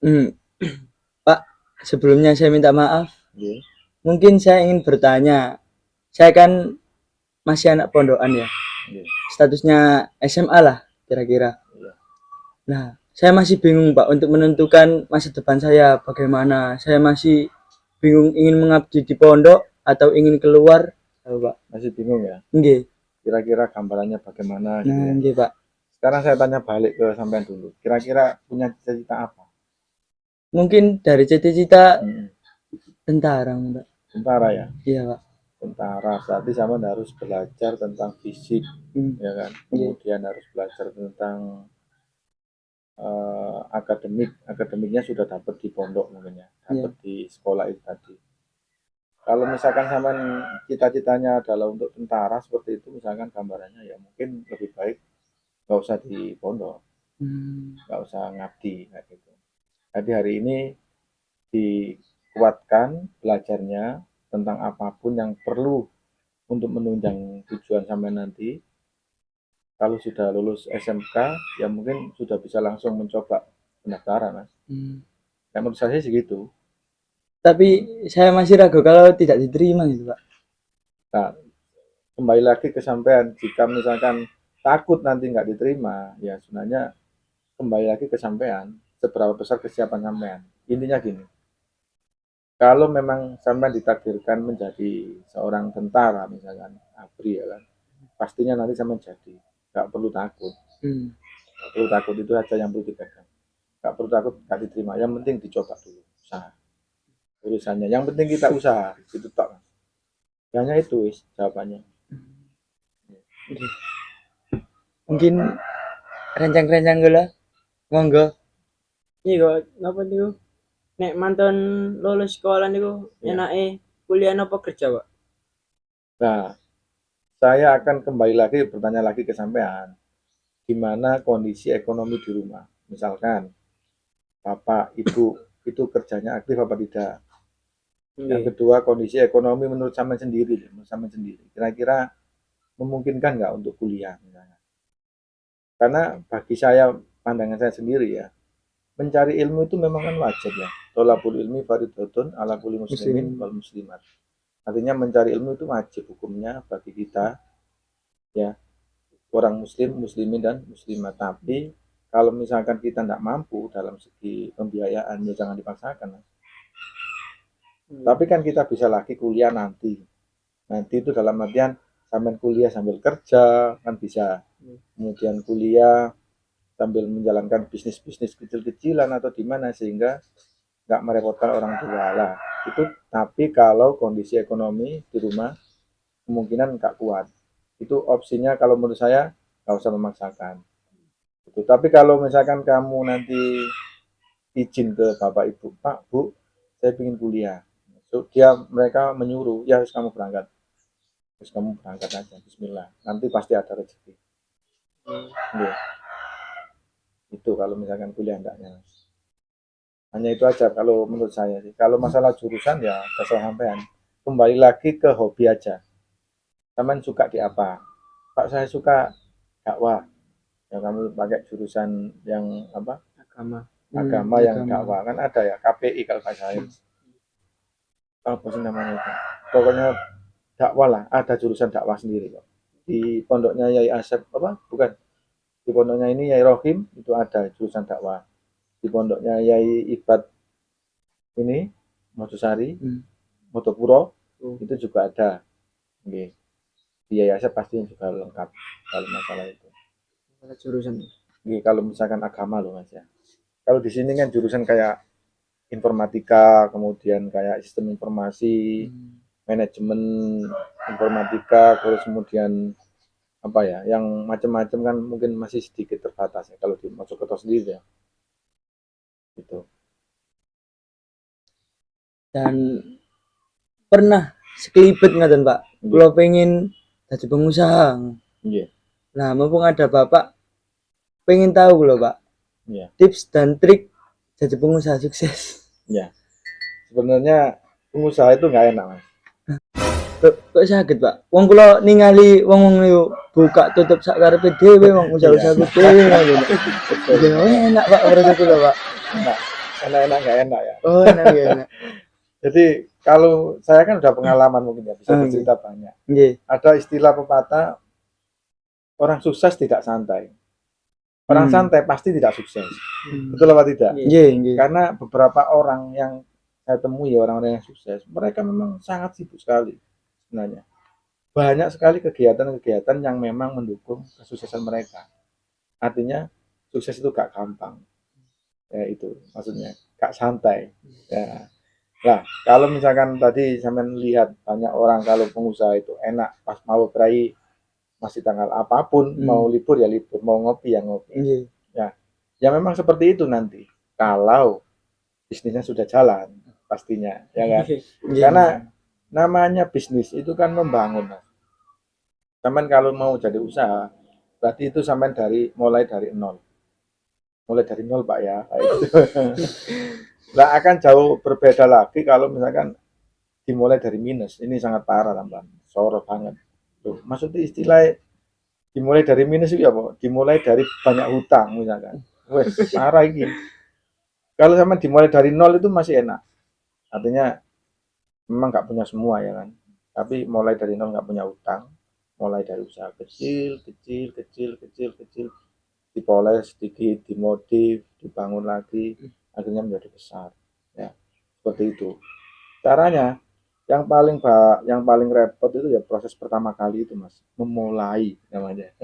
Hmm. Pak, sebelumnya saya minta maaf. Nggih. Mungkin saya ingin bertanya. Saya kan masih anak pondokan ya. Nggih. Statusnya SMA lah kira-kira. Iya. Nah, saya masih bingung Pak untuk menentukan masa depan saya bagaimana. Saya masih bingung ingin mengabdi di pondok atau ingin keluar, Pak. Masih bingung ya? Nggih. Kira-kira gambarannya bagaimana gitu Nah, ya? nggih Pak. Sekarang saya tanya balik ke sampean dulu. Kira-kira punya cita-cita apa? Mungkin dari cita-cita Hmm. tentara, Pak. Tentara ya? Iya, Pak. Tentara, berarti sama harus belajar tentang fisik, ya kan? Kemudian harus belajar tentang akademiknya sudah dapat di pondok mungkin ya, dapat di sekolah itu tadi. Kalau misalkan sama cita-citanya adalah untuk tentara seperti itu, misalkan gambarannya ya mungkin lebih baik nggak usah di pondok, nggak usah ngabdi kayak gitu. Jadi hari ini dikuatkan belajarnya tentang apapun yang perlu untuk menunjang tujuan sampai nanti. Kalau sudah lulus SMK, ya mungkin sudah bisa langsung mencoba pendaftaran, Mas. Ya, menurut saya segitu. Tapi saya masih ragu kalau tidak diterima gitu, Pak. Nah, kembali lagi ke sampean, jika misalkan takut nanti nggak diterima, ya sebenarnya kembali lagi ke sampean, seberapa besar kesiapan sampean. Intinya gini, kalau memang sampean ditakdirkan menjadi seorang tentara, misalkan ABRI ya kan, pastinya nanti sampean jadi. Nggak perlu takut. Nggak perlu takut, itu aja yang perlu dipegang. Nggak perlu takut nggak diterima, yang penting dicoba dulu, usaha. Urusannya, yang penting kita usaha, itu tak. Hanya itu wis jawabannya. Mungkin rencang-rencang gula monggo. Iya kok, ngapa niku? Nek mantan lulus sekolah niku enake kuliah apa kerja, Pak? Nah, saya akan kembali lagi bertanya lagi ke sampean. Gimana kondisi ekonomi di rumah? Misalkan Bapak, Ibu itu kerjanya aktif apa tidak? Yang kedua, kondisi ekonomi menurut sampean sendiri, Kira-kira memungkinkan nggak untuk kuliah misalnya? Karena bagi saya, pandangan saya sendiri ya, mencari ilmu itu memang kan wajib ya. Tolabul ilmi fardhotun ala kulli muslimin wal muslimat. Artinya mencari ilmu itu wajib hukumnya bagi kita ya, orang muslim, muslimin dan muslimat. Tapi kalau misalkan kita tidak mampu dalam segi pembiayaan ya jangan dipaksakan. Tapi kan kita bisa lagi kuliah nanti. Nanti itu dalam artian sambil kuliah sambil kerja kan bisa. Kemudian kuliah sambil menjalankan bisnis-bisnis kecil-kecilan atau di mana sehingga nggak merepotkan orang tua lah. Itu tapi kalau kondisi ekonomi di rumah kemungkinan nggak kuat. Itu opsinya kalau menurut saya nggak usah memaksakan. Itu. Tapi kalau misalkan kamu nanti izin ke bapak ibu, Pak, Bu, saya ingin kuliah. So, mereka menyuruh, ya harus kamu berangkat. Terus kamu berangkat aja, bismillah. Nanti pasti ada rezeki. Itu kalau misalkan kuliah enggaknya. Hanya itu aja kalau menurut saya sih. Kalau masalah jurusan ya terserah sampean. Kembali lagi ke hobi aja. Sampean suka di apa? Pak, saya suka dakwah. Ya kamu pakai jurusan yang apa? Agama yang dakwah. Kan ada ya KPI kalau nggak salah. Apa sih namanya itu? Pokoknya dakwah lah. Ada jurusan dakwah sendiri kok. Di pondoknya Yai Asep apa? Bukan. Di pondoknya ini Yai Rohim itu ada jurusan dakwah. Di pondoknya Yai Ibad ini Mojosari, Motopuro itu juga ada. Oke. Di Yai Asep pasti juga lengkap kalau masalah itu. Jurusan. Oke, kalau misalkan agama loh Mas ya. Kalau di sini kan jurusan kayak informatika, kemudian kayak sistem informasi, manajemen informatika, terus kemudian apa ya, yang macam-macam kan mungkin masih sedikit terbatas ya kalau di Mojokerto sendiri ya. Gitu. Dan pernah sekelibet ngaten Pak. Kalau pengen jadi pengusaha. Iya. Nah, mumpung ada Bapak, pengen tahu loh Pak. Iya. Tips dan trik jadi pengusaha sukses. Ya, sebenarnya pengusaha itu nggak enak Mas. Kok sakit Pak? Wong kula ningali wong niku buka tutup sak karepe dhewe wong usaha-usaha dhewe ngono. Enak Pak menurut kula Pak. Nah, enak-enak nggak enak ya. Oh, enak ya, enak. Jadi kalau saya kan udah pengalaman mungkin ya, bisa Ah, bercerita banyak. Nggih. Ada istilah pepatah, orang sukses tidak santai. Orang Hmm. santai pasti tidak sukses. Hmm. Betul apa tidak? Iya. Nggih, nggih. Karena beberapa orang yang saya temui, orang-orang yang sukses, mereka memang sangat sibuk sekali sebenarnya. Banyak sekali kegiatan-kegiatan yang memang mendukung kesuksesan mereka. Artinya sukses itu gak gampang. Ya itu maksudnya, gak santai. Ya. Nah, kalau misalkan tadi sampean lihat banyak orang kalau pengusaha itu enak pas mau berai masih tanggal apapun, mau libur ya libur, mau ngopi ya ngopi. Nggih. Ya, ya memang seperti itu nanti. Kalau bisnisnya sudah jalan, pastinya, ya kan? Nggih. Karena namanya bisnis itu kan membangun, Mas. Sampean kalau mau jadi usaha, berarti itu sampean mulai dari nol. Mulai dari nol, Pak ya. Kayak gitu. Nah, akan jauh berbeda lagi kalau misalkan dimulai dari minus. Ini sangat parah, tambahan. Sorot banget. Loh, maksudnya istilah dimulai dari minus itu ya, Pak? Dimulai dari banyak hutang misalkan. Wes, parah ini. Kalau sama dimulai dari nol itu masih enak. Artinya memang nggak punya semua ya kan. Tapi mulai dari nol nggak punya hutang, mulai dari usaha kecil, kecil, kecil, kecil, kecil, dipoles sedikit, dimodif, dibangun lagi, akhirnya menjadi besar. Ya, seperti itu. Caranya yang paling repot itu ya proses pertama kali itu, Mas. Memulai namanya.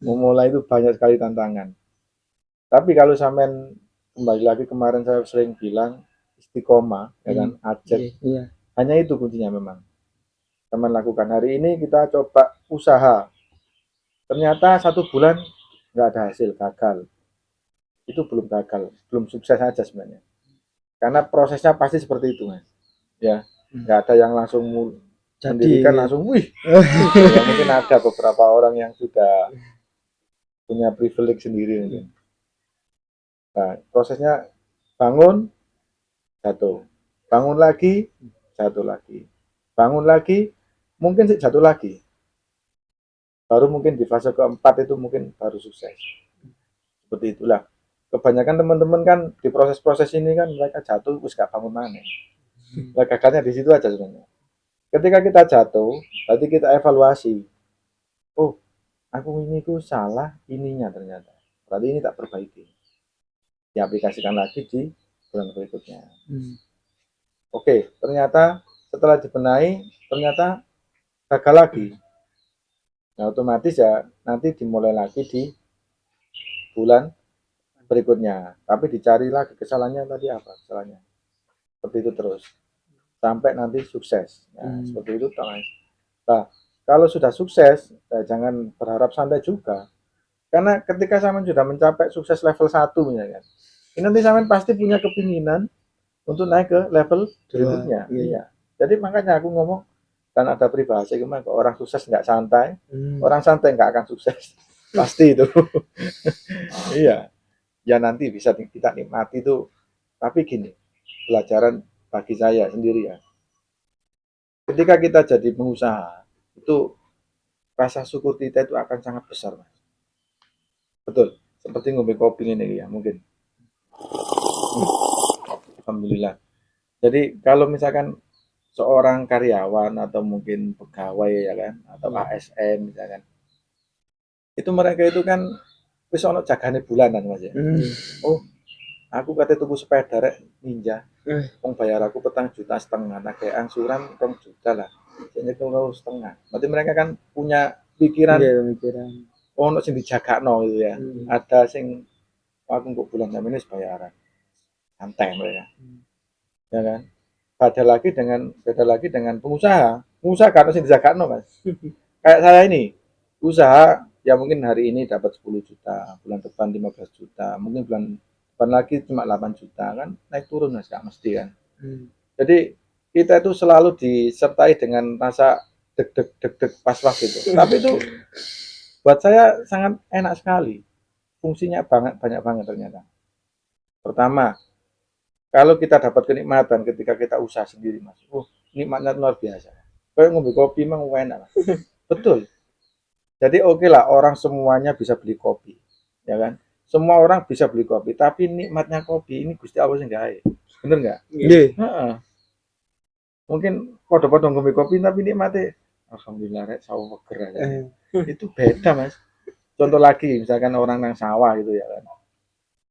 Memulai itu banyak sekali tantangan. Tapi kalau sampean kembali lagi kemarin saya sering bilang istiqomah, ya kan, ajak. Iya. Hanya itu kuncinya memang. Teman lakukan hari ini kita coba usaha. Ternyata 1 bulan nggak ada hasil, gagal. Itu belum gagal, belum sukses aja sebenarnya. Karena prosesnya pasti seperti itu, Mas. Ya, nggak ada yang langsung mendirikan langsung, wih. Ya, mungkin ada beberapa orang yang sudah punya privilege sendiri mungkin. Nah, prosesnya bangun, jatuh. Bangun lagi, jatuh lagi. Bangun lagi, mungkin jatuh lagi. Baru mungkin di fase keempat itu mungkin baru sukses. Seperti itulah. Kebanyakan teman-teman kan di proses-proses ini kan mereka jatuh, terus gak bangun mana. Nah, gagalnya di situ aja sebenarnya. Ketika kita jatuh, berarti kita evaluasi. Oh, aku ini ku salah ininya ternyata. Berarti ini tak perbaiki. Diaplikasikan lagi di bulan berikutnya. Oke, ternyata setelah dibenahi, ternyata gagal lagi. Nah, otomatis ya nanti dimulai lagi di bulan berikutnya. Tapi dicari lagi kesalahannya tadi apa kesalahannya. Seperti itu terus. Sampai nanti sukses. Nah, seperti itu, Mas. Nah, kalau sudah sukses, jangan berharap santai juga. Karena ketika sampean sudah mencapai sukses level 1 misalnya, ini nanti sampean pasti punya kepinginan untuk naik ke level berikutnya. Iya. Jadi makanya aku ngomong kan ada peribahasa gimana, orang sukses nggak santai, orang santai nggak akan sukses. Pasti itu. Iya. Ya nanti bisa kita nikmati itu. Tapi gini, pelajaran bagi saya sendiri ya. Ketika kita jadi pengusaha, itu rasa syukur kita itu akan sangat besar, Mas. Betul. Seperti ngombe kopi ini ya, mungkin. Alhamdulillah. Jadi kalau misalkan seorang karyawan atau mungkin pegawai ya kan, atau ASN misalkan, itu mereka itu kan wis ono jagane bulanan, Mas ya. Oh, aku kate tuku sepeda rek Ninja. Wong bayar aku 4,5 juta, nah kayak angsuran 2 juta lah. Jadi 2,5 juta. Berarti mereka kan punya pikiran ono sing dijagakno gitu ya. Ada sing aku kok bulan jam ini bayaran. Santai mereka. Ya kan? Beda lagi dengan pengusaha. Pengusaha kan harus dijagakno, Mas. Kayak saya ini, usaha ya mungkin hari ini dapat 10 juta, bulan depan 15 juta, mungkin bulan depan lagi cuma 8 juta kan naik turun, Mas, gak mesti kan. Jadi kita itu selalu disertai dengan rasa deg-deg pas-pas gitu. Tapi itu buat saya sangat enak sekali. Fungsinya banyak banget ternyata. Pertama, kalau kita dapat kenikmatan ketika kita usaha sendiri, Mas. Nikmatnya luar biasa. Kayak ngombe kopi emang enak, Mas. Betul. Jadi oke lah orang semuanya bisa beli kopi, ya kan? semua orang bisa beli kopi, tapi nikmatnya kopi ini Gusti Allah sing gawe. Bener nggak? Nggih. Heeh. Mungkin podo-podo ngombe kopi tapi nikmatnya alhamdulillah rek sawo seger aja. Itu beda, Mas. Contoh lagi, misalkan orang nang sawah gitu ya kan.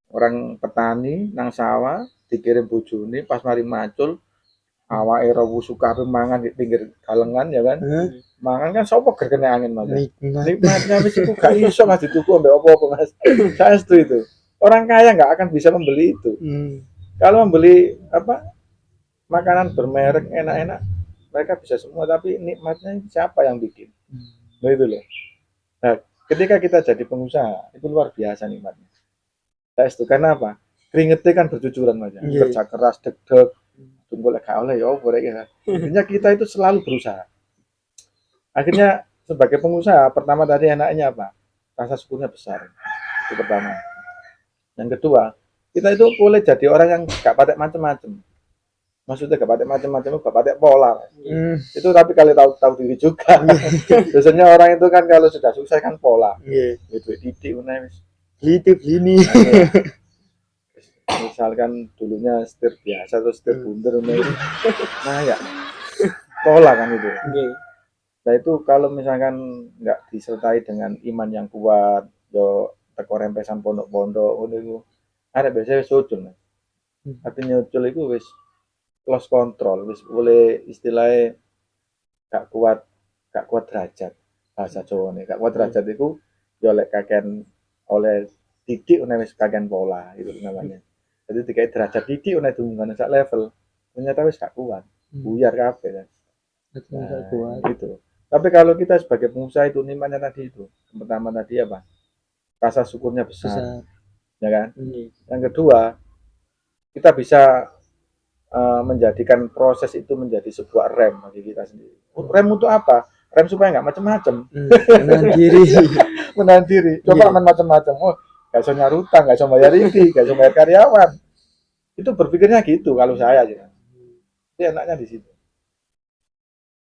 Orang petani nang sawah dikirim bojone pas mari macul awake rewu suka mangan di pinggir galengan ya kan. Mangan kan sapa ger kena angin Mas. Nikmatnya wis iku gak iso Mas dituku ambek apa-apa Mas. Saestu itu. Orang kaya nggak akan bisa membeli itu. Kalau membeli apa makanan bermerek enak-enak mereka bisa semua tapi nikmatnya siapa yang bikin? Nah itu loh. Nah, ketika kita jadi pengusaha itu luar biasa nikmatnya. Saestu karena apa? Keringetnya kan bercucuran Mas. Kerja keras deg-deg tunggu lek oleh ya opo rek ya. Intinya kita itu selalu berusaha. Akhirnya sebagai pengusaha pertama tadi enaknya apa? Rasa syukurnya besar. Itu pertama. Yang kedua, kita itu boleh jadi orang yang gak patek macam-macam. Maksudnya gak patek macam-macam, gak patek pola. Itu tapi kali tahu diri juga. Biasanya orang itu kan kalau sudah sukses kan pola. Itu titik wis. Litip ini. Misalkan dulunya setir biasa atau setir bunder nah ya pola kan itu. Nah itu kalau misalkan nggak disertai dengan iman yang kuat yo teko rempesan pondok-pondok itu ada biasanya wis ucul artinya ucul itu wis lost control wis boleh istilahnya gak kuat derajat bahasa Jawa nih gak kuat derajat itu yo lek kakean oleh titik wis kakean pola itu namanya. Jadi tiga derajat titik itu hubungan sak level ternyata wis gak kuat buyar kabeh kan. Nah, gitu. Tapi kalau kita sebagai pengusaha itu nikmatnya tadi itu pertama tadi apa rasa syukurnya besar. Ya kan. Yang kedua kita bisa menjadikan proses itu menjadi sebuah rem bagi kita sendiri. Rem untuk apa? Rem supaya nggak macam-macam. Menahan diri. Coba macam-macam. Oh, gak bisa nyari utang, gak bisa bayar ini, gak bisa bayar karyawan. Itu berpikirnya gitu kalau saya aja. Itu enaknya di situ.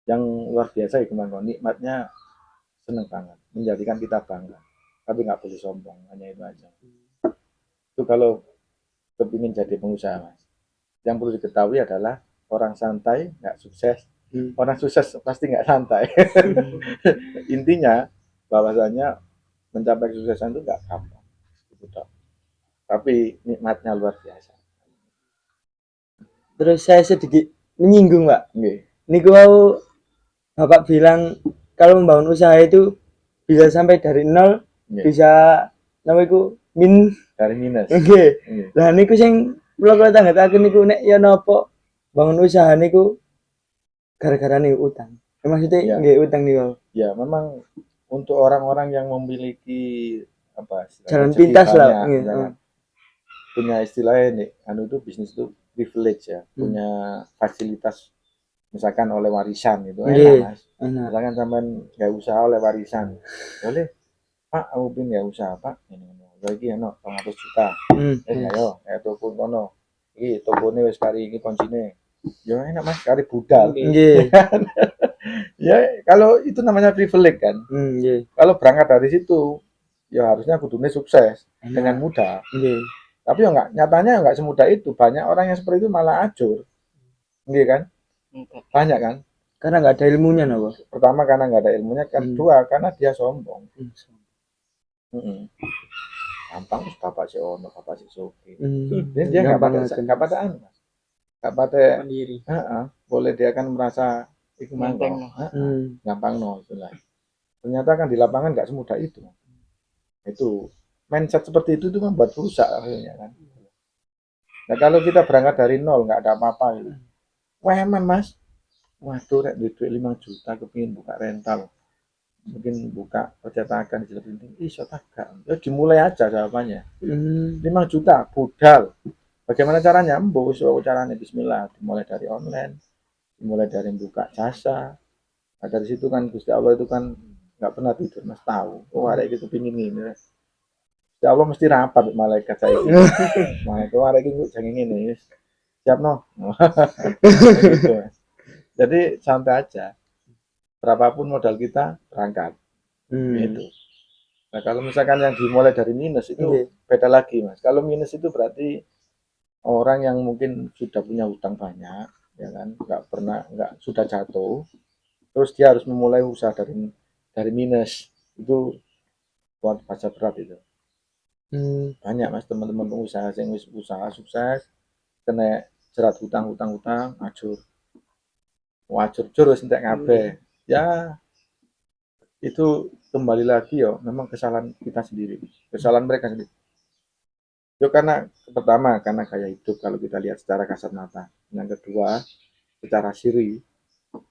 Yang luar biasa ya kemana nikmatnya seneng banget, menjadikan kita bangga. Tapi nggak boleh sombong, hanya itu aja. Itu kalau kepingin jadi pengusaha Mas. Yang perlu diketahui adalah orang santai nggak sukses, orang sukses pasti nggak santai. Intinya bahwasanya mencapai kesuksesan itu nggak gampang. Tapi nikmatnya luar biasa. Terus saya sedikit menyinggung Pak. Nggih. Niku Bapak bilang kalau membangun usaha itu bisa sampai dari nol, bisa namanya dari minus. Nggih. Lah niku sing kula tanggetaken niku nek ya napa bangun usaha niku gara-gara nih utang. Maksudnya nggih utang niku. Ya, memang untuk orang-orang yang memiliki apa jalan pintas lah punya istilahnya nih anu itu bisnis itu privilege ya punya fasilitas misalkan oleh warisan gitu enak Mas misalkan sampean nggak usaha oleh warisan boleh Pak aku pin nggak usaha Pak ini lagi ya no 200 juta ayo toko kono iki tokone wis kari iki kuncine ya enak Mas kari budal ya kalau itu namanya privilege kan kalau berangkat dari situ ya harusnya kudunya sukses dengan mudah tapi ya nggak nyatanya nggak semudah itu banyak orang yang seperti itu malah ajur kan banyak kan karena nggak ada ilmunya no pertama karena nggak ada ilmunya kedua karena dia sombong gampang bapak si ono bapak si soki dia nggak pada mandiri boleh dia kan merasa itu manteng gampang no itulah ternyata kan di lapangan nggak semudah itu mindset seperti itu membuat rusak akhirnya kan. Nah kalau kita berangkat dari nol nggak ada apa-apa gitu. Wah eman Mas, waduh rek duit 5 juta kepingin buka rental, mungkin buka percetakan di Cileunting, iso tagak. Ya dimulai aja jawabannya. 5 juta budal. Bagaimana caranya? Mbok wis caranya bismillah, dimulai dari online, dimulai dari buka jasa. Nah, dari situ kan Gusti Allah itu kan nggak pernah tidur Mas tahu. Oh arek iki kepingin ini. Ya Allah mesti rapat malaikat saya. Malaikat arek iki jangan ngene siap no. Gitu. Jadi santai aja. Berapapun modal kita berangkat. Itu. Nah, kalau misalkan yang dimulai dari minus itu Nggih. beda lagi, Mas. Kalau minus itu berarti orang yang mungkin sudah punya hutang banyak, ya kan, nggak sudah jatuh, terus dia harus memulai usaha dari minus. Itu buat baca berat itu. Banyak, Mas, teman-teman pengusaha yang usaha sukses kena jerat hutang, ngajur. Wajur terus entek kabeh. Ya, itu kembali lagi ya, memang kesalahan kita sendiri, kesalahan mereka sendiri. Itu karena pertama karena gaya hidup kalau kita lihat secara kasat mata. Yang kedua, secara siri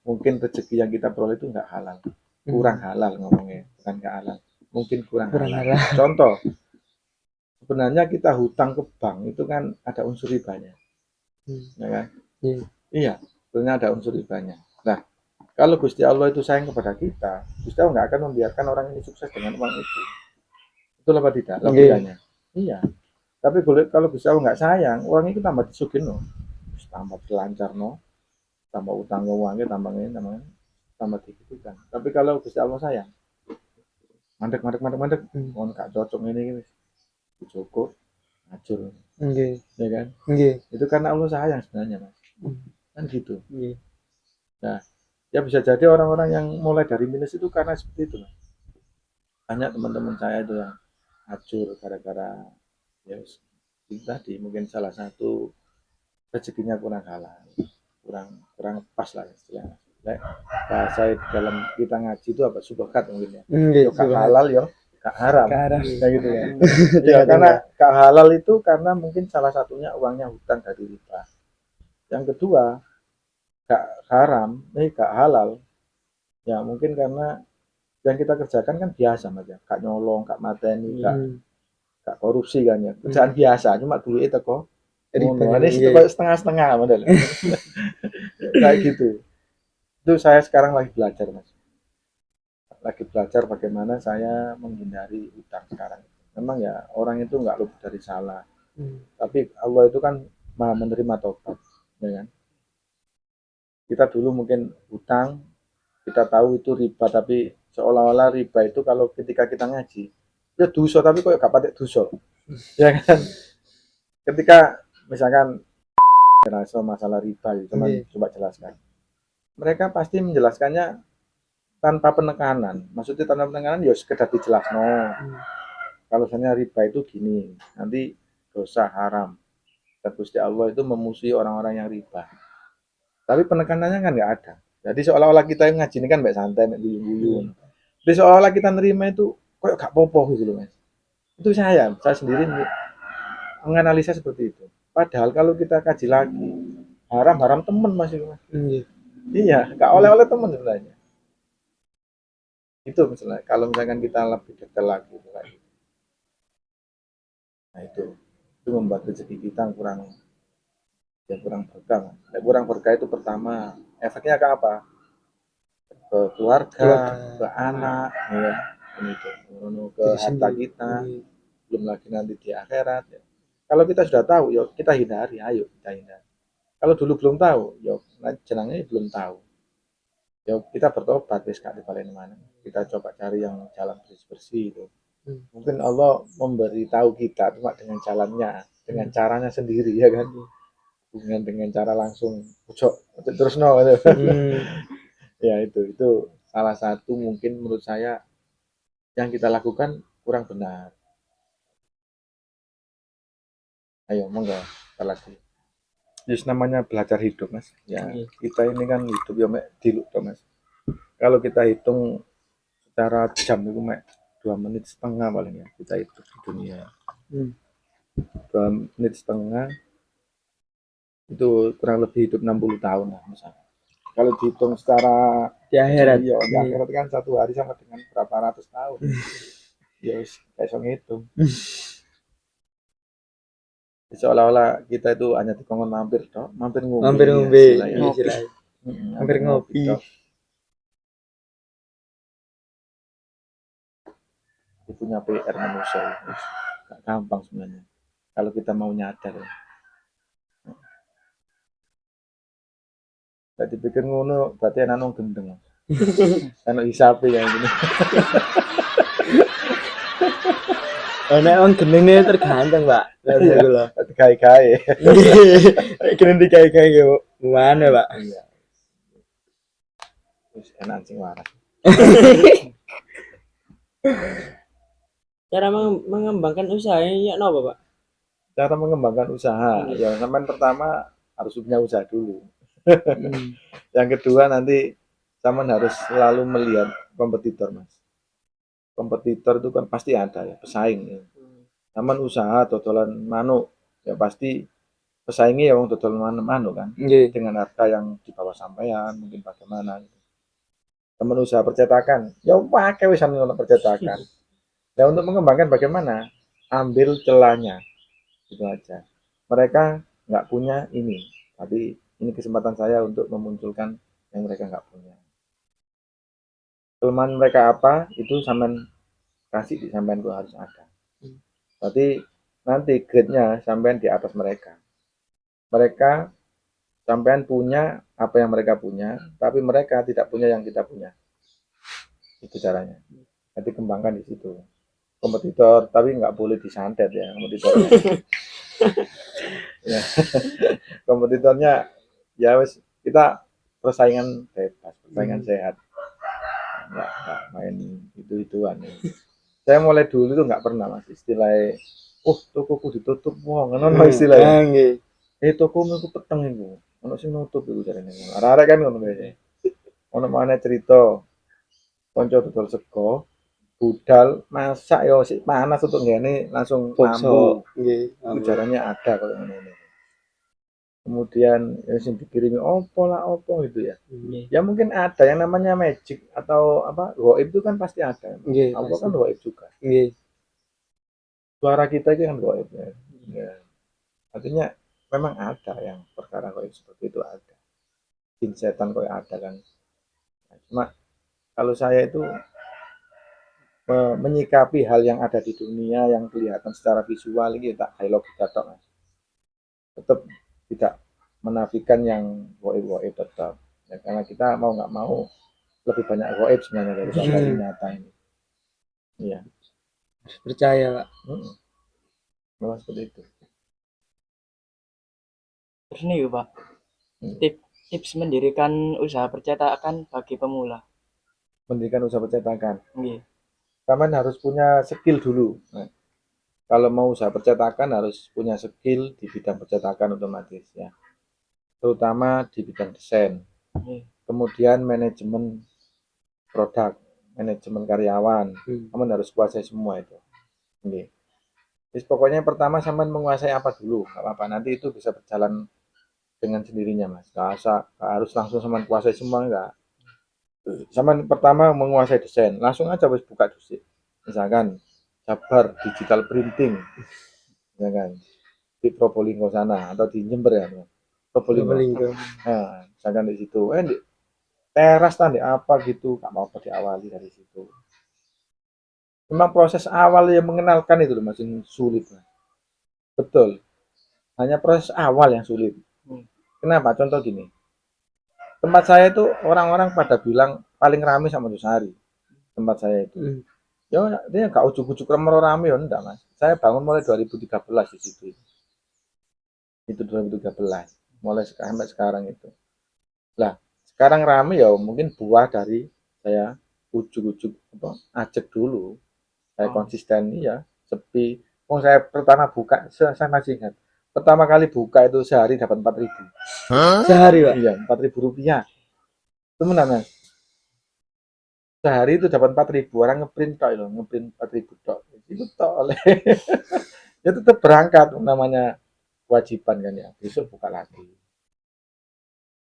mungkin rezeki yang kita peroleh itu nggak halal, kurang halal ngomongnya, bukan nggak halal, mungkin kurang halal. Contoh, sebenarnya kita hutang ke bank itu kan ada unsur ribanya, ya kan? Iya, sebenarnya ada unsur ribanya. Nah, kalau Gusti Allah itu sayang kepada kita, Gusti Allah nggak akan membiarkan orang ini sukses dengan uang itu. Betul apa tidak? Logikanya. Iya. Tapi kalau Gusti Allah nggak sayang, orang itu tambah disugin no, tambah lancar no, tambah utang ke uangnya, tambah digitukan. Tapi kalau Gusti Allah sayang, mandek, mau nggak cocok ini, cukup, ngacur, ya kan? Itu karena Allah sayang sebenarnya, Mas. Kan gitu. Nah, ya bisa jadi orang-orang yang mulai dari minus itu karena seperti itu, Mas. Banyak teman-teman saya itu yang hancur gara-gara ya itu tadi mungkin salah satu rezekinya kurang halal, kurang pas lah istilahnya. Bahasa dalam kita ngaji itu apa subhat mungkin ya. Yo gak halal yo gak haram. Kayak gitu ya. Ya karena gak halal itu karena mungkin salah satunya uangnya hutang dari riba. Yang kedua gak haram, gak halal. Ya mungkin karena yang kita kerjakan kan biasa aja, gak nyolong, gak mateni, gak korupsi kan ya. Kerjaan biasa, cuma duitnya kok ini itu kayak setengah-setengah model. Kayak gitu. Itu saya sekarang lagi belajar, Mas. Lagi belajar bagaimana saya menghindari hutang sekarang. Memang ya orang itu nggak luput dari salah. Tapi Allah itu kan Maha menerima tobat, ya kan? Kita dulu mungkin hutang, kita tahu itu riba, tapi seolah-olah riba itu kalau ketika kita ngaji, ya dosa tapi kok gak patek dosa. Ya kan? Ketika misalkan masalah riba, cuman coba jelaskan. Mereka pasti menjelaskannya tanpa penekanan. Maksudnya tanpa penekanan ya sekedar dijelas no. Kalau misalnya riba itu gini, nanti dosa haram. Dan Gusti Allah itu memusuhi orang-orang yang riba. Tapi penekanannya kan nggak ada. Jadi seolah-olah kita yang ngaji ini kan mbak santai, mbak guyu-guyu. Jadi seolah-olah kita nerima itu kok gak popo gitu loh, Mas. Itu saya sendiri menganalisa seperti itu. Padahal kalau kita kaji lagi, haram temen masih, Mas. Iya, gak oleh-oleh temen sebenarnya. Itu misalnya, kalau misalkan kita lebih detail lagi. Nah itu membuat rezeki kita kurang berkah. Kurang berkah itu pertama, efeknya ke apa? Ke keluarga, ke anak, ya, itu, ke harta kita, belum lagi nanti di akhirat. Ya. Kalau kita sudah tahu, yuk kita hindari, ayo kita hindari. Kalau dulu belum tahu, yuk jenangnya belum tahu. Yuk kita bertobat, wis gak dibalen mana. Kita coba cari yang jalan bersih itu. Mungkin Allah memberitahu kita cuma dengan jalannya, dengan caranya sendiri ya kan. Bukan dengan cara langsung terus no gitu. Ya itu salah satu mungkin menurut saya yang kita lakukan kurang benar. Ayo monggo kita lagi. Just namanya belajar hidup, Mas. Ya, kita ini kan hidup ya mek diluk toh, Mas. Kalau kita hitung secara jam itu mek 2 menit setengah paling ya kita hidup di dunia. 2 menit setengah itu kurang lebih hidup 60 tahun lah misalnya. Kalau dihitung secara di akhirat, di akhirat kan 1 hari sama dengan berapa ratus tahun. Ya wis iso ngitung. Seolah-olah kita itu hanya dikongkon mampir toh, mampir ngombe, mampir ngopi. Itu punya PR manusia, gak gampang sebenarnya. Kalau kita mau nyadar. Tadi pikir ngono, berarti anak gendeng. Anak hisapi yang gini. nek wong genenge tergantung, Pak. Lha kula. Gawe-gawe. Kene dikai-kai yo. Mana, Pak? Iya. Wis enak sing waras. Cara mengembangkan usahanya ya apa, Pak? Cara mengembangkan usaha, ya sampean pertama harus punya usaha dulu. Yang kedua nanti sampean harus selalu melihat kompetitor, Mas. Kompetitor itu kan pasti ada ya, pesaing ya. Sampean usaha dodolan manuk, ya pasti pesaingnya ya wong dodolan manuk kan. Nggih. Dengan harga yang di bawah sampean, mungkin bagaimana gitu. Teman usaha percetakan, ya pakai wis ono percetakan. Nah, untuk mengembangkan bagaimana? Ambil celahnya. Itu aja. Mereka nggak punya ini, tapi ini kesempatan saya untuk memunculkan yang mereka nggak punya. Kelemahan mereka apa, itu sampean kasih di sampean itu harus ada. Berarti nanti grade-nya sampean di atas mereka. Mereka sampean punya apa yang mereka punya, tapi mereka tidak punya yang kita punya. Itu caranya. Nanti kembangkan di situ. Kompetitor, tapi nggak boleh disantet ya kompetitornya. Ya. Kompetitornya ya wes kita persaingan bebas, persaingan sehat. Nggak main itu-ituan. Saya mulai dulu tuh nggak pernah mas istilahnya, tokoku ditutup, wah ngono istilahnya. Nggih. Tokomu aku peteng itu, ono sing nutup itu caranya. Arek-arek kan ngono biasa. Ono mana cerita, konco dodol sego, budal masak yo sik panas untuk ngene langsung lampu. Nggih. Itu caranya ada kalau ngono. Kemudian ya sing dikirimi opo gitu ya. Ya mungkin ada yang namanya magic atau apa goib itu kan pasti ada. Nggih. Allah kan goib juga. Nggih. Suara kita itu kan goib ya. Ya. Artinya memang ada yang perkara goib seperti itu ada. Jin setan kok ada kan. Nah, cuma kalau saya itu menyikapi hal yang ada di dunia yang kelihatan secara visual ini tak kayak logika tok mas. Tetap tidak menafikan yang goib tetap ya, karena kita mau nggak mau lebih banyak goib sebenarnya daripada nyata ini. Iya. Percaya, Pak. Memang seperti itu. Terus nih Pak, tips mendirikan usaha percetakan bagi pemula. Mendirikan usaha percetakan. Nggih. Kamu harus punya skill dulu. Nah, kalau mau usaha percetakan harus punya skill di bidang percetakan otomatis ya. Terutama di bidang desain. Kemudian manajemen produk, manajemen karyawan. Kamu harus kuasai semua itu. Oke. Jadi pokoknya pertama sampean menguasai apa dulu, nggak apa-apa. Nanti itu bisa berjalan dengan sendirinya mas. Nggak harus langsung sampean kuasai semua enggak. Sampean pertama menguasai desain, langsung aja wis buka dusik. Misalkan Jabar digital printing, misalkan di Probolinggo sana atau di Jember ya. Probolinggo. Nah, misalkan di situ, di teras tadi apa gitu, nggak apa-apa diawali dari situ. Memang proses awal yang mengenalkan itu masih sulit. Betul. Hanya proses awal yang sulit. Kenapa? Contoh gini. Tempat saya itu orang-orang pada bilang paling ramai sama Nusari. Tempat saya itu. Ya, dia nggak ujuk-ujuk rame ya enggak, Mas. Saya bangun mulai 2013 di situ. Itu 2013. Mulai sampai sekarang itu. Lah, sekarang rame ya mungkin buah dari saya ujuk-ujuk ajak dulu. Saya konsisten ya, sepi. Saya pertama buka, saya masih ingat. Pertama kali buka itu sehari dapat 4.000. Sehari, Pak? Iya, 4.000 rupiah. Itu mana, Mas? Sehari itu dapat 4.000. Orang ngeprint tok loh, ngeprint 4.000 tok. Itu tok oleh. Ya tetap berangkat namanya kewajiban kan ya. Besok buka lagi.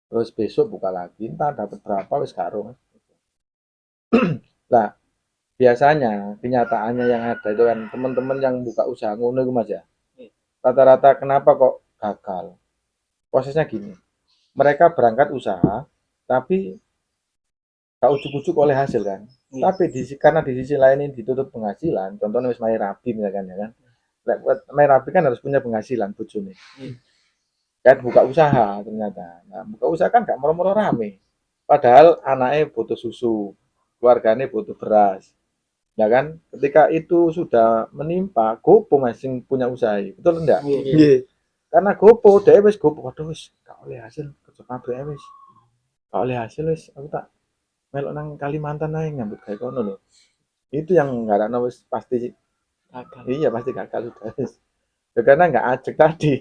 Terus besok buka lagi, entah dapat berapa wis karo. Lah, biasanya kenyataannya yang ada itu kan teman-teman yang buka usaha ngono itu Mas ya. Rata-rata kenapa kok gagal? Prosesnya gini. Mereka berangkat usaha tapi gak ujuk-ujuk oleh hasil kan. Tapi karena di sisi lain ini ditutup penghasilan, contohnya wis main rapi misalkan ya kan. Main rapi kan harus punya penghasilan bojone. Kan buka usaha ternyata. Nah, buka usaha kan gak moro-moro rame. Padahal anaknya butuh susu, keluarganya butuh beras. Ya kan? Ketika itu sudah menimpa, gopo Mas sing punya usaha. Betul enggak? Nggih. Karena gopo, dia wis gopo, waduh wis gak oleh hasil kerja pabrik wis. Gak oleh hasil wis, aku tak melok nang Kalimantan ae nyambut gawe kono lho. Itu yang ngarana wis pasti gagal. iya pasti gagal udah wis. Ya, karena nggak ajak tadi.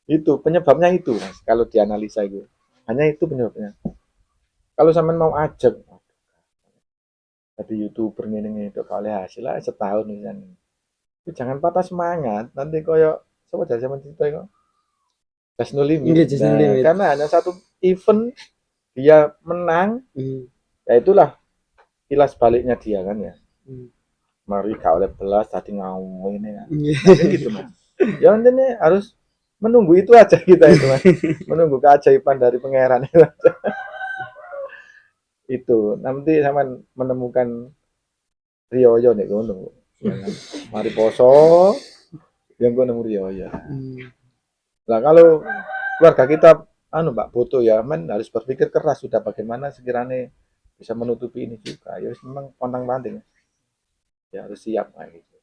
Itu penyebabnya itu Mas, kalau dianalisa itu. Hanya itu penyebabnya. Kalau sampean mau ajak jadi YouTuber ngene itu gak oleh hasil lah setahun misalnya. Tapi jangan patah semangat, nanti koyo coba jadi sama cerita kok. Just no limit. Nggih, just no Nah, limit. karena hanya satu event dia menang, Hmm. ya itulah kilas baliknya dia kan ya. Hmm. Mari gak oleh belas tadi ngau ini kan. Nggih. Mungkin gitu Mas. Ya intinya harus menunggu itu aja kita itu Mas. Menunggu keajaiban dari pangeran itu aja. Itu nanti sama menemukan Rioyo nih ngono. Ya kan? Mari poso yang gue nemu Rioyo. Hmm. Nah kalau keluarga kita anu Mbak Boto ya men harus berpikir keras sudah bagaimana sekiranya bisa menutupi ini juga. Ya memang pontang-panting. Ya harus siap kayak gitu.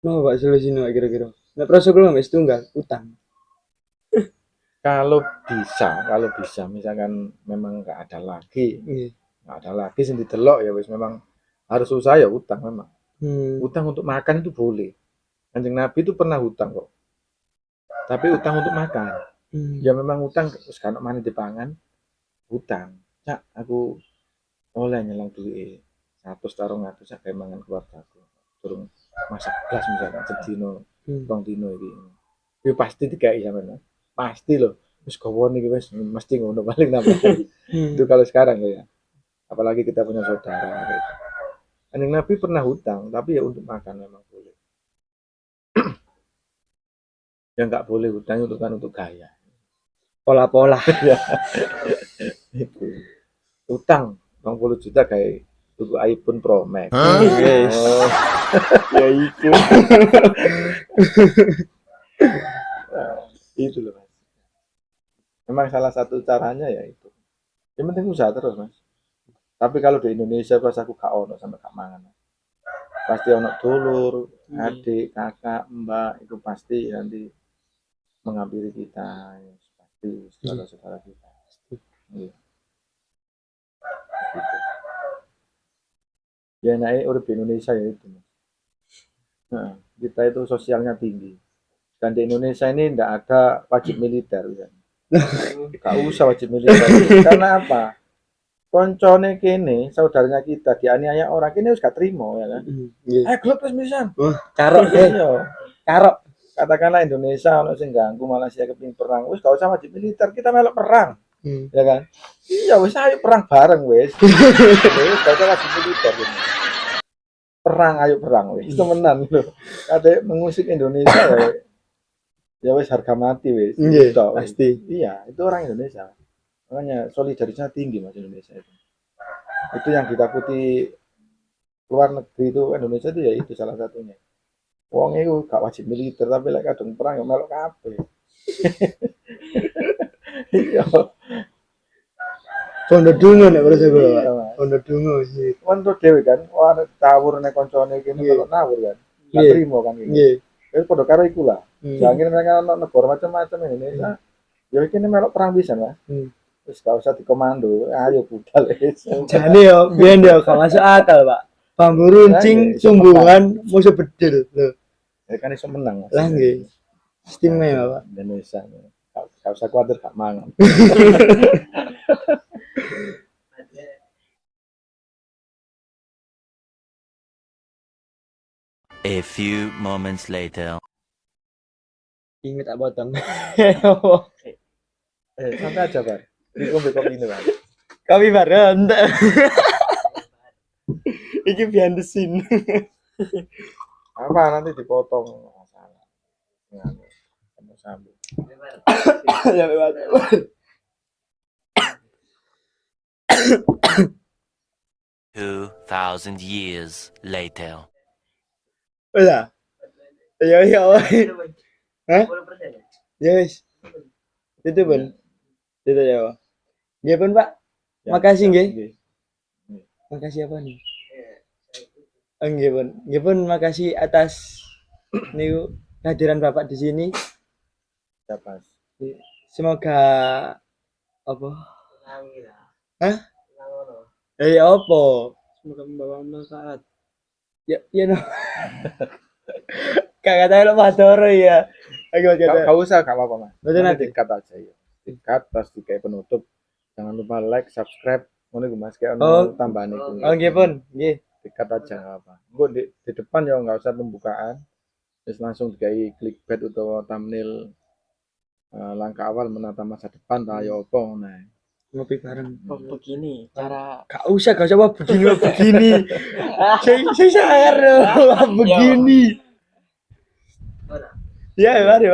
Mau Pak solusinya kira-kira. Nek proses kula wis tunggal utang. Kalau bisa misalkan memang nggak ada lagi Nggih. nggak ada lagi sing didelok ya wis memang harus usaha ya utang memang. Hmm. Utang untuk makan itu boleh. Kanjeng Nabi itu pernah hutang kok. Tapi utang untuk makan. Hmm. Ya memang utang terus kan mana dipangan hutang. Cak aku oleh nyelang duit 100 sak kayak mangan keluargaku. Turun masak belas misalkan sedino, Hmm. rong dino iki. Ya pasti dikai sampean. Pasti loh. Wis gawon iki wis mesti ngono paling nambah. Hmm. Itu kalau sekarang ya. Apalagi kita punya saudara gitu. Kanjeng Nabi pernah hutang, tapi ya untuk makan memang boleh. Yang nggak boleh hutang itu kan untuk gaya. Pola-pola. Ya, itu. Utang 20 juta kayak tuku iPhone Pro Max. Yes. Oh, Ya iku. itu loh Mas. Memang salah satu caranya ya itu. Yang penting usaha terus Mas. Tapi kalau di Indonesia pas aku gak ono sampai gak mangan. Pasti ono dulur, adik, kakak, mbak itu pasti nanti menghampiri kita, ya, pasti saudara-saudara kita. Iya, gitu. Ya naik urip di Indonesia ya itu. Nah, kita itu sosialnya tinggi. Dan di Indonesia ini tidak ada wajib militer ya. Gak usah wajib militer. Karena apa? Koncone kene, saudaranya kita dianiaya orang kene harus gak terima ya kan. Nggih. Gelap wis misan. Wah, carok deh. Iya. Carok. Katakanlah Indonesia ono sing ganggu Malaysia kepingin perang, wis gak usah wajib militer, kita melok perang. Hmm. Ya kan? Iya wis ayo perang bareng wis. Wis gak usah wajib militer. Gitu. Perang ayo perang wis. Temenan lho. Kate mengusik Indonesia ya. Ya wis harga mati wis. Nggih, Tok, wis. pasti. Iya, itu orang Indonesia. Makanya solidaritasnya tinggi Mas Indonesia itu. Itu yang ditakuti luar negeri itu Indonesia itu ya itu salah satunya. Wong itu gak wajib militer tapi lek kadung perang ya melok kabeh. Iya. Pondok dungo nek proses kula, Pak. Iya, Mas. Pondok dungo sih. Untuk dhewe kan, wah tawur nek koncone kene melok nawur kan. Gak Nggih. trimo kan iki. Nggih. Wis padha karo iku lah. Hmm. Jangan mereka ono negara macam-macam Indonesia. Ya iki melok perang bisa Mas. Hmm. Wis gak usah dikomando, ayo budal wis. Jane yo biyen yo gak masuk akal, Pak. Bambu runcing, Nah, sungguhan, musuh bedil. Lho, Ya kan iso menang Mas. lah nggih. Istimewa, Pak. Indonesia. Gak usah khawatir gak mangan. A few moments later. Ingat tak potong. Santai aja, Pak. Ini ngombe kopi ini, Pak. Kami bareng. Iki behind the scene. Apa nanti dipotong masalah. Nganu, sambung. Ya lewat. 2,000 years later. Udah. Ya ya. Hah? Ya wis. Itu pun. Itu ya. Nggih pun, Pak. Ya, Makasih nggih. nggih. Makasih apa nih? Nggih pun. Nggih pun makasih atas niku kehadiran Bapak di sini. Ya pas. Semoga apa? Hah? Apa? Semoga membawa manfaat. Ya no. Kakak tahu lo madoro ya. Ayo Gak usah, gak apa-apa mas. Betul nanti. Dikat aja ya. Dikat terus kayak penutup. Jangan lupa like, subscribe. Ngono iku mas kayak Oh. ono tambahan iku. Oke pun. Nggih. Dikat aja nggak apa. Gue di depan ya nggak usah pembukaan. Terus langsung dikai clickbait atau thumbnail langkah awal menata masa depan tak ayo opo nah. Ngopi bareng. Oh begini cara Gak usah wah begini. Saya sangar loh begini. Ya, mari.